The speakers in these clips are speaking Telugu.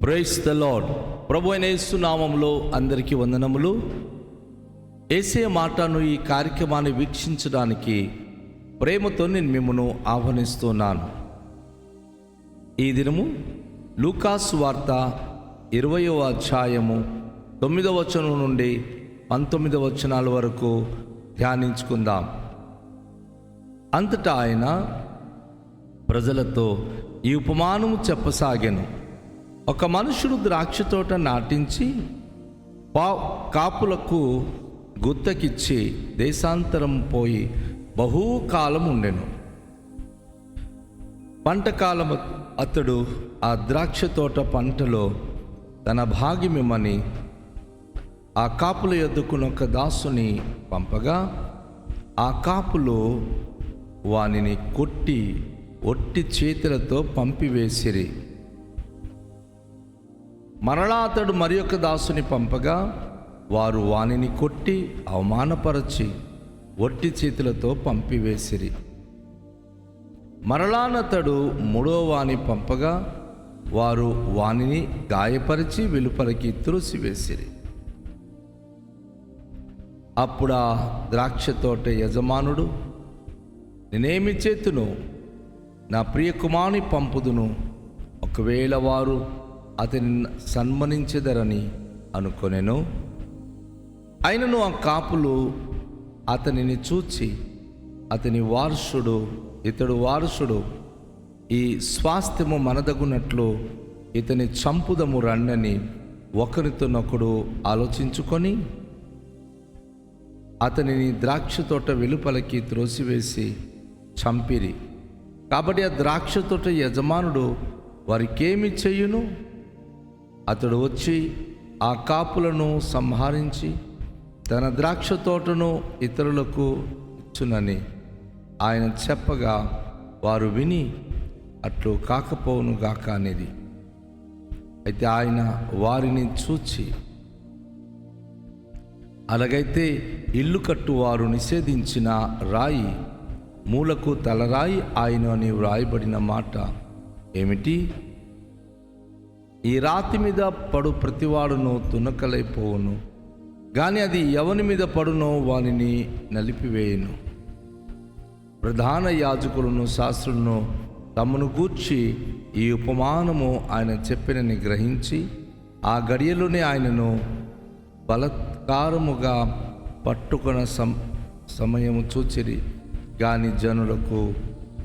Praise the lord. ప్రభు అయిన యేసు నామములో అందరికీ వందనములు. యేసయ్య మాటను ఈ కార్యక్రమాన్ని వీక్షించడానికి ప్రేమతో నేను మిమ్మల్ని ఆహ్వానిస్తున్నాను. ఈ దినము లూకాసు వార్త 20వ అధ్యాయము 9వ వచనం నుండి 19వ వచనాల వరకు ధ్యానించుకుందాం. అంతటా ఆయన ప్రజలతో ఈ ఉపమానము చెప్పసాగెను. ఒక మనుషుడు ద్రాక్ష తోట నాటించి కాపులకు గుత్తకిచ్చి దేశాంతరం పోయి బహుకాలం ఉండెను. పంటకాలం అతడు ఆ ద్రాక్ష తోట పంటలో తన భాగ్యమిమ్మని ఆ కాపుల యొద్దకునొక దాసుని పంపగా, ఆ కాపులు వానిని కొట్టి ఒట్టి చేతులతో పంపివేసిరి. మరలా అతడు మరి ఒక దాసుని పంపగా, వారు వానిని కొట్టి అవమానపరచి ఒట్టి చేతులతో పంపివేసిరి. మరలానతడు మూడో వాని పంపగా, వారు వానిని గాయపరిచి వెలుపలికి త్రోసివేసిరి. అప్పుడు ఆ ద్రాక్ష తోట యజమానుడు, నేనేమి చేతును? నా ప్రియ కుమారుని పంపుదును, ఒకవేళ వారు అతని సన్మానించెదరని అనుకొనెను. అయినను ఆ కాపులు అతనిని చూచి, అతని వారసుడు, ఇతడు వారసుడు, ఈ స్వాస్థ్యము మనదగునట్లు ఇతని చంపుదము రండని ఒకరితోనొకడు ఆలోచించుకొని అతనిని ద్రాక్ష తోట వెలుపలకి త్రోసివేసి చంపిరి. కాబట్టి ఆ ద్రాక్ష తోట యజమానుడు వారికేమి చెయ్యును? అతడు వచ్చి ఆ కాపులను సంహరించి తన ద్రాక్ష తోటను ఇతరులకు ఇచ్చునని ఆయన చెప్పగా, వారు విని అట్లు కాకపోవును గాక అనేది. అయితే ఆయన వారిని చూచి, అలాగైతే ఇల్లు కట్టువారు నిషేధించిన రాయి మూలకు తలరాయి ఆయన అని వ్రాయబడిన మాట ఏమిటి? ఈ రాతి మీద పడు ప్రతివాడును తునకలైపోవును, కానీ అది ఎవని మీద పడునో వానిని నలిపివేయును. ప్రధాన యాజకులను శాస్త్రులను తమను గూర్చి ఈ ఉపమానము ఆయన చెప్పినని గ్రహించి ఆ గడియలోనే ఆయనను బలత్కారముగా పట్టుకొన సమయము చూచిరి, గాని జనులకు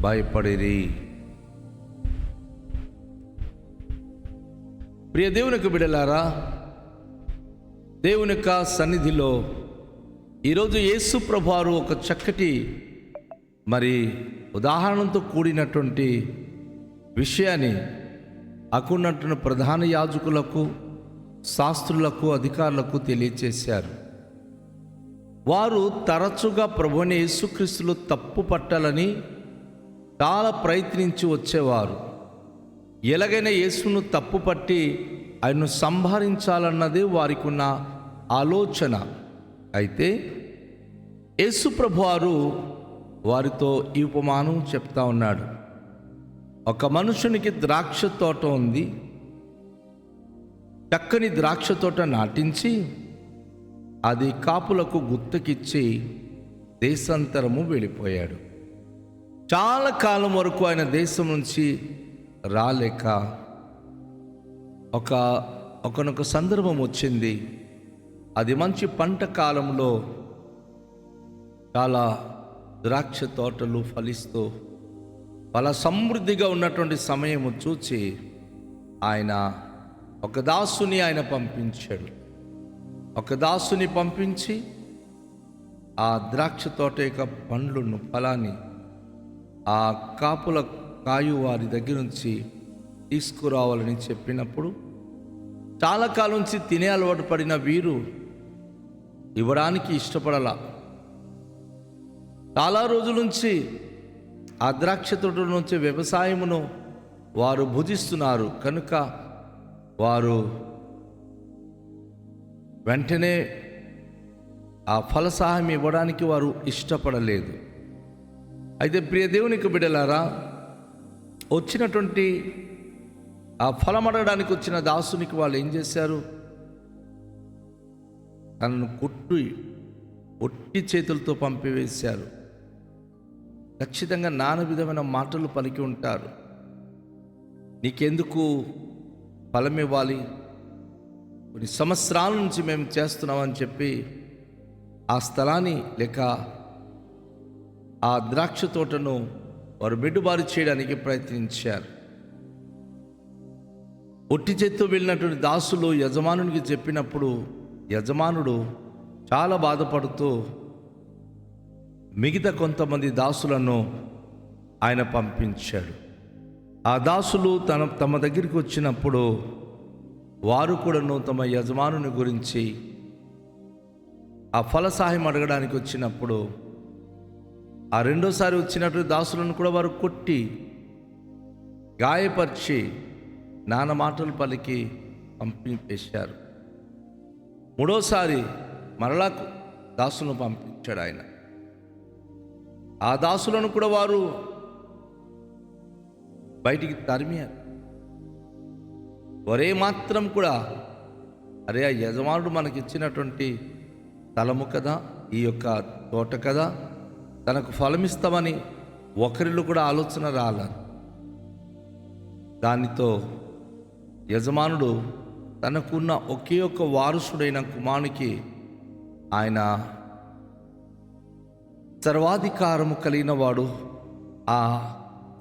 భయపడిరి. ప్రియ దేవునికి బిడ్డలారా, దేవుని యొక్క సన్నిధిలో ఈరోజు యేసు ప్రభువారు ఒక చక్కటి ఉదాహరణతో కూడినటువంటి విషయాన్ని అక్కడున్నటువంటి ప్రధాన యాజకులకు, శాస్త్రులకు, అధికారులకు తెలియచేశారు. వారు తరచుగా ప్రభువుని యేసుక్రీస్తులు తప్పు పట్టాలని చాలా ప్రయత్నించి వచ్చేవారు. ఎలాగైనా యేసును తప్పు పట్టి ఆయన్ను సంహరించాలన్నదే వారికి ఉన్న ఆలోచన. అయితే యేసు ప్రభువారు వారితో ఈ ఉపమానం చెప్తా ఉన్నాడు. ఒక మనుషునికి ద్రాక్ష తోట ఉంది. చక్కని ద్రాక్ష తోట నాటించి అది కాపులకు గుత్తకిచ్చి దేశాంతరము వెళ్ళిపోయాడు. చాలా కాలం వరకు ఆయన దేశం నుంచి రాలేక ఒకనొక సందర్భం వచ్చింది. అది మంచి పంట కాలంలో చాలా ద్రాక్ష తోటలు ఫలిస్తూ ఫల సమృద్ధిగా ఉన్నటువంటి సమయము చూచి ఆయన ఒక దాసుని పంపించాడు. ఒక దాసుని పంపించి ఆ ద్రాక్ష తోట యొక్క పండ్లను, ఫలాన్ని ఆ కాపుల కాయు వారి దగ్గర నుంచి తీసుకురావాలని చెప్పినప్పుడు, చాలా కాలం నుంచి తినే అలవాటు పడిన వీరు ఇవ్వడానికి ఇష్టపడాల. చాలా రోజుల నుంచి ఆ ద్రాక్ష తోట నుంచి వ్యవసాయమును వారు భుజిస్తున్నారు కనుక వారు వెంటనే ఆ ఫలసాయం ఇవ్వడానికి వారు ఇష్టపడలేదు. అయితే ప్రియ దేవునికి బిడ్డలారా, వచ్చినటువంటి ఆ ఫలం అడగడానికి వచ్చిన దాసునికి వాళ్ళు ఏం చేశారు? తనను ఒట్టి చేతులతో పంపివేశారు. ఖచ్చితంగా నానా విధమైన మాటలు పలికి ఉంటారు. నీకెందుకు ఫలం ఇవ్వాలి, కొన్ని సంవత్సరాల నుంచి మేము చేస్తున్నామని చెప్పి ఆ స్థలాన్ని లేక ఆ ద్రాక్ష తోటను వారు బెడ్డుబారు చేయడానికి ప్రయత్నించారు. ఒట్టి చేత్తో వెళ్ళినటువంటి దాసులు యజమానునికి చెప్పినప్పుడు యజమానుడు చాలా బాధపడుతూ మిగతా కొంతమంది దాసులను ఆయన పంపించాడు. ఆ దాసులు తమ దగ్గరికి వచ్చినప్పుడు వారు కూడాను తమ యజమానుని గురించి ఆ ఫల సహాయం అడగడానికి వచ్చినప్పుడు ఆ రెండోసారి వచ్చినటువంటి దాసులను కూడా వారు కొట్టి గాయపరిచి నానా మాటలు పలికి పంపించేశారు. మూడోసారి మరలా దాసులను పంపించాడు ఆయన. ఆ దాసులను కూడా వారు బయటికి తరిమారు. ఒరే మాత్రం కూడా అరే, ఆ యజమానుడు మనకిచ్చినటువంటి స్థలము కదా, ఈ యొక్క తోట కదా, తనకు ఫలమిస్తామని ఒకరిలో కూడా ఆలోచన రాలేదు. దానితో యజమానుడు తనకున్న ఒకే ఒక్క వారసుడైన కుమారునికి ఆయన సర్వాధికారము కలిగిన వాడు, ఆ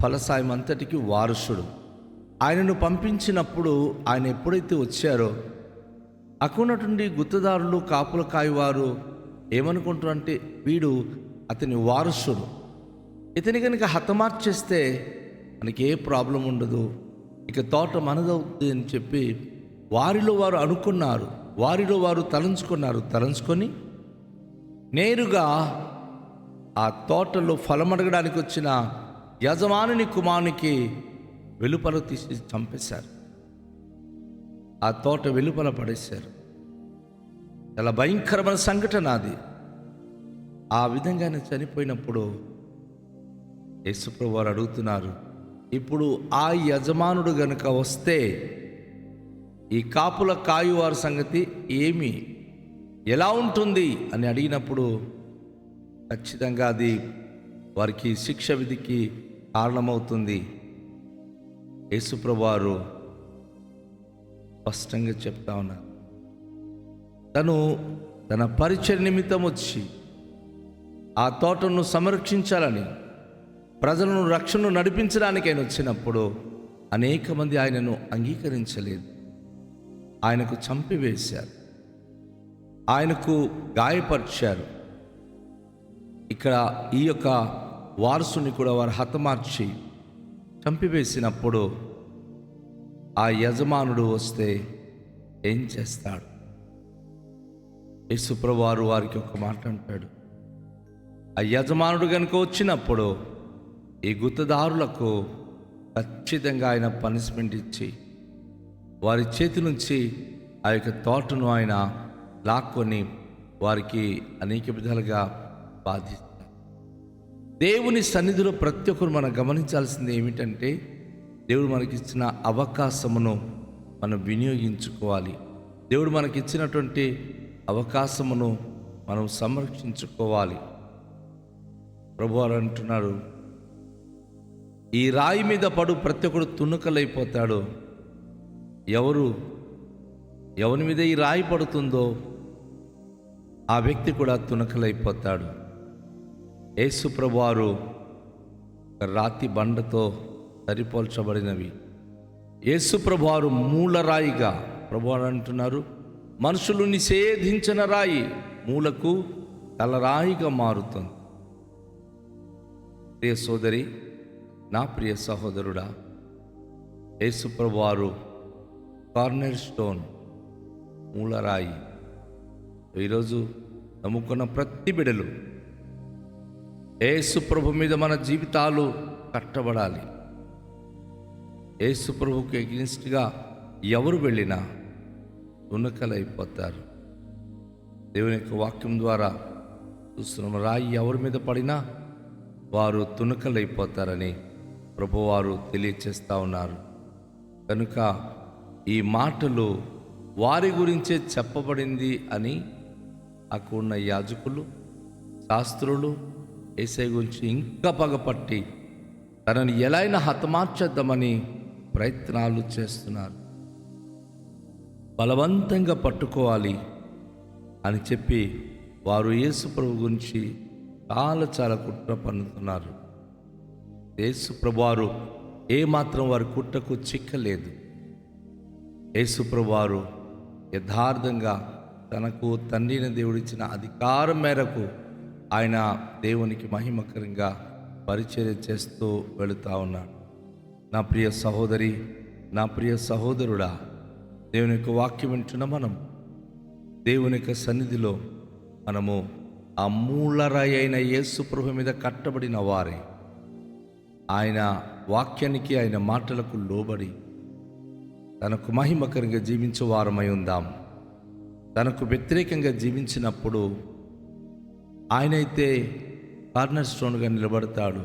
ఫలసాయం అంతటికి వారసుడు. ఆయనను పంపించినప్పుడు ఆయన ఎప్పుడైతే వచ్చారో అక్కడున్నటువంటి గుత్తదారులు, కాపుల కాయవారు ఏమనుకుంటారంటే వీడు అతని వారసుడు, ఇతని కనుక హతమార్చేస్తే మనకి ఏ ప్రాబ్లం ఉండదు, ఇక తోట మనదవుతుంది అని చెప్పి వారిలో వారు అనుకున్నారు. వారిలో వారు తలంచుకొని నేరుగా ఆ తోటలో ఫలం అడగడానికి వచ్చిన యజమానుని కుమారునికి వెలుపల తీసి చంపేశారు. ఆ తోట వెలుపల పడేశారు. చాలా భయంకరమైన సంఘటన అది. ఆ విధంగానే చనిపోయినప్పుడు యేసుప్రభువు వారు అడుగుతున్నారు, ఇప్పుడు ఆ యజమానుడు గనుక వస్తే ఈ కాపుల కాయువారి సంగతి ఏమి, ఎలా ఉంటుంది అని అడిగినప్పుడు ఖచ్చితంగా అది వారికి శిక్ష విధికి కారణమవుతుంది. యేసుప్రభువు వారు స్పష్టంగా చెప్తా ఉన్నారు, తన పరిచయ నిమిత్తం వచ్చి ఆ తోటను సంరక్షించాలని, ప్రజలను రక్షణను నడిపించడానికి ఆయన వచ్చినప్పుడు అనేక మంది ఆయనను అంగీకరించలేదు. ఆయనకు చంపివేశారు, ఆయనకు గాయపరిచారు. ఇక్కడ ఈ యొక్క వారసుని కూడా వారు హతమార్చి చంపివేసినప్పుడు ఆ యజమానుడు వస్తే ఏం చేస్తాడు? యేసుప్రభువు వారు వారికి ఒక మాట అంటాడు, ఆ యజమానుడు కనుక వచ్చినప్పుడు ఈ గుత్తదారులకు ఖచ్చితంగా ఆయన పనిష్మెంట్ ఇచ్చి వారి చేతి నుంచి ఆ యొక్క తోటను ఆయన లాక్కొని వారికి అనేక విధాలుగా బాధిస్తారు. దేవుని సన్నిధిలో ప్రతి ఒక్కరు మనం గమనించాల్సింది ఏమిటంటే, దేవుడు మనకిచ్చిన అవకాశమును మనం వినియోగించుకోవాలి. దేవుడు మనకిచ్చినటువంటి అవకాశమును మనం సంరక్షించుకోవాలి. ప్రభువారు అంటున్నారు, ఈ రాయి మీద పడు ప్రతి ఒక్కడు తుణుకలైపోతాడు. ఎవరి మీద ఈ రాయి పడుతుందో ఆ వ్యక్తి కూడా తుణకలైపోతాడు. యేసు ప్రభువారు రాతి బండతో సరిపోల్చబడినవి. యేసు ప్రభువారు మూలరాయిగా, ప్రభువారు అంటున్నారు, మనుషులు నిషేధించిన రాయి మూలకు తలరాయిగా మారుతుంది. ప్రియ సోదరి, నా ప్రియ సహోదరుడా, యేసు ప్రభువారు కార్నర్ స్టోన్, మూలరాయి. ఈరోజు నమ్ముకున్న ప్రతి బిడ్డలు యేసు ప్రభు మీద మన జీవితాలు కట్టబడాలి. యేసు ప్రభుకి ఎగ్నిస్ట్గా ఎవరు వెళ్ళినా తునకలైపోతారు. దేవుని యొక్క వాక్యం ద్వారా చూస్తున్నాం, రాయి ఎవరి మీద పడినా వారు తునకలైపోతారని ప్రభువారు తెలియచేస్తూ ఉన్నారు. కనుక ఈ మాటలు వారి గురించే చెప్పబడింది అని అక్కడ ఉన్న యాజకులు, శాస్త్రులు యేసయ్య గురించి ఇంకా పగపట్టి తనని ఎలా అయినా హతమార్చేద్దామని ప్రయత్నాలు చేస్తున్నారు. బలవంతంగా పట్టుకోవాలి అని చెప్పి వారు యేసు ప్రభు గురించి చాలా కుట్ర పన్నుతున్నారు. యేసు ప్రభువారు ఏమాత్రం వారి కుట్రకు చిక్కలేదు. యేసు ప్రభువారు యథార్థంగా తనకు తండ్రిని దేవుడిచ్చిన అధికారం మేరకు ఆయన దేవునికి మహిమకరంగా పరిచర్య చేస్తూ వెళుతూ ఉన్నాడు. నా ప్రియ సహోదరి, నా ప్రియ సహోదరుడా, దేవుని యొక్క వాక్యం వింటున్న మనం దేవుని యొక్క సన్నిధిలో మనము ఆ మూలరాయి అయిన యేసు ప్రభు మీద కట్టబడిన వారే. ఆయన వాక్యానికి, ఆయన మాటలకు లోబడి తనకు మహిమకరంగా జీవించే వారమై ఉందాం. తనకు వ్యతిరేకంగా జీవించినప్పుడు ఆయనైతే కార్నర్ స్టోన్గా నిలబడతాడు,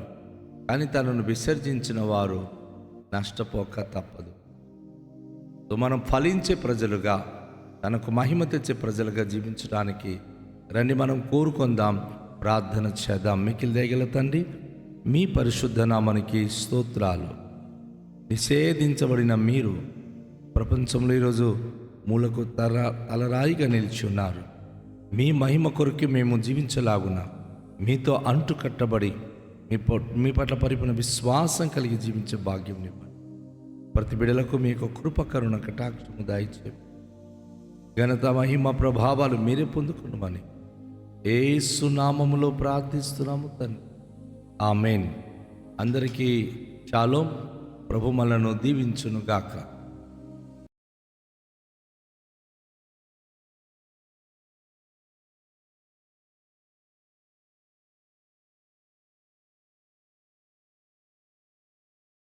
కానీ తనను విసర్జించిన వారు నష్టపోక తప్పదు. సో మనం ఫలించే ప్రజలుగా, తనకు మహిమ తెచ్చే ప్రజలుగా జీవించడానికి రండి మనం కోరుకుందాం, ప్రార్థన చేద్దాం. మిక్కిలి దయగల తండ్రి, మీ పరిశుద్ధ నామానికి స్తోత్రాలు. నిషేధించబడిన మీరు ప్రపంచంలో ఈరోజు మూలకు తలరాయిగా నిలిచి ఉన్నారు. మీ మహిమ కొరకు మేము జీవించలాగున మీతో అంటు కట్టబడి మీ పట్ల పరిపూర్ణ విశ్వాసం కలిగి జీవించే భాగ్యం ఇవ్వండి. ప్రతి బిడలకు మీ యొక్క కృప, కరుణ, కటాక్షము దయచేయండి. ఘనత, మహిమ, ప్రభావాలు మీరే పొందుకున్నామని యేసు నామములో ప్రార్థిస్తున్నాము తండ్రి, ఆమేన్. అందరికీ షాలోమ్. ప్రభు మనలను దీవించును గాక.